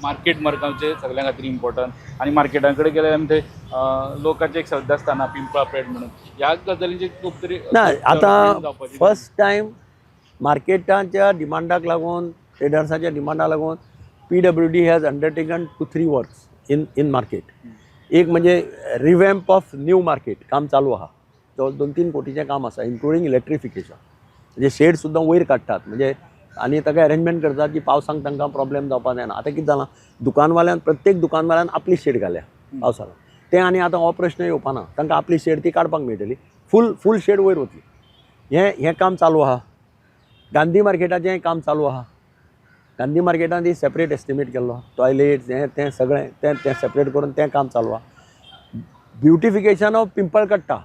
Market मरगावचे सगळ्यां खातीर important आनी मार्केटा कडेन गेल्यार आमी थंय लोकांचें एक श्रद्धा स्थान पिंपळा पेट म्हणून ह्या गजालींची खूब तरी ना आतां फर्स्ट टायम मार्केटाच्या डिमांडाक लागून ट्रेडर्साच्या डिमांडाक लागून PWD has undertaken 2-3 works in market. एक म्हणजे रिवॅम्प ऑफ न्यू मार्केट काम चालू आहा. जवळ 2-3 कोटीचें काम आसा इन्क्लुडींग इलेक्ट्रिफिकेशन. म्हणजे शेड सुद्दां वयर काडटात म्हणजे आनी ताका अरेंजमेंट करतात की पावसांक तांकां प्रॉब्लेम जावपाक जायना. आतां कितें जालां दुकानवाल्यान प्रत्येक दुकानवाल्यान आपली शेड घाल्या पावसाळ्यात. तें आनी आतां हो प्रश्न येवपाना. तांकां आपली शेड ती काडपाक मेळटली. फूल शेड वयर वतली. हें काम चालू आहा. गांधी मार्केटाचें काम चालू आहा. गांधी मार्केटान ती सेपरेट एस्टिमेट केल्लो टॉयलेट्स तें सगळें तें सेपरेट करून तें काम चालू आहा. ब्युटिफिकेशन ऑफ पिंपळकट्टा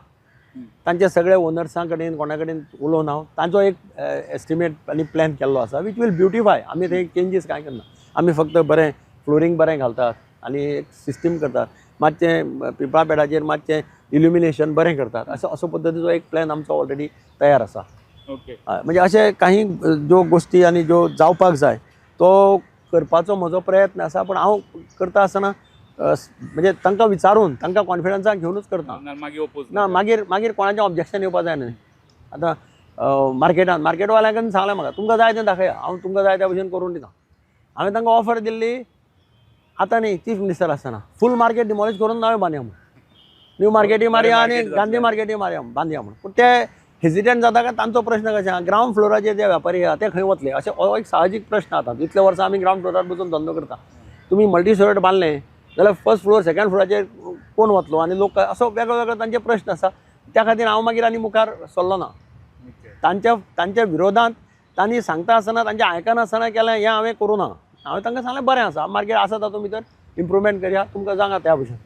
तांचे सगळे ओनर्सां कडेन कोणा कडेन उलोवन हांव तांचो एक एस्टिमेट आनी प्लॅन केल्लो आसा वीच वील ब्युटिफाय. आमी थंय चेंजीस कांय करना. आमी फक्त बरें फ्लोरींग बरें घालतात आनी एक सिस्टीम करतात. मातशें पिंपळा पेडाचेर मातशें इल्युमिनेशन बरें करतात. असो पद्दतीचो एक प्लॅन आमचो ऑलरेडी तयार आसा. ओके. म्हणजे अशे काही ज्यो गोश्टी आनी ज्यो जावपाक जाय तो करपाचो म्हजो प्रयत्न आसा. पूण हांव करता आसतना म्हणजे तांकां विचारून तांकां कॉन्फिडन्सान घेवनूच करता. ना मागीर कोणाचें ऑब्जेक्शन येवपाक जायना. आतां मार्केटवाल्यांकन सांगलें म्हाका तुमकां जाय तें दाखया हांव तुमकां जाय त्या भशेन करून दिता. हांवें तांकां ऑफर दिल्ली आतां न्ही चीफ मिनिस्टर आसतना फूल मार्केट डिमॉलिश करून नवें बांदया म्हणून. न्यू मार्केटी मारया आनी गांधी मार्केटी मारया बांदया म्हणून. पूण ते हेजिटेंट जाता काय तांचो प्रश्न कशें आहा ग्रावंड फ्लोराचेर जे व्यापारी आहा ते खंय वतले अशें हो एक साहजीक प्रश्न आता. इतले वर्सां आमी ग्रावंड फ्लोरार बसून धंदो करता. तुमी मल्टी स्टोरेट बांदलें जाल्यार फर्स्ट फ्लोर सेकंड फ्लोराचेर कोण वतलो आनी लोक असो वेगळो तांचे प्रश्न आसा. त्या खातीर हांव मागीर आनी मुखार सरलो ना. तांच्या विरोधांत तांणी सांगता आसतना तांचें आयकनासतना केलें हें हांवें करूं ना. हांवें तांकां सांगलें बरें आसा मार्केट आसा तातूंत भितर इम्प्रुवमेंट करया तुमकां सांगा त्या भशेन.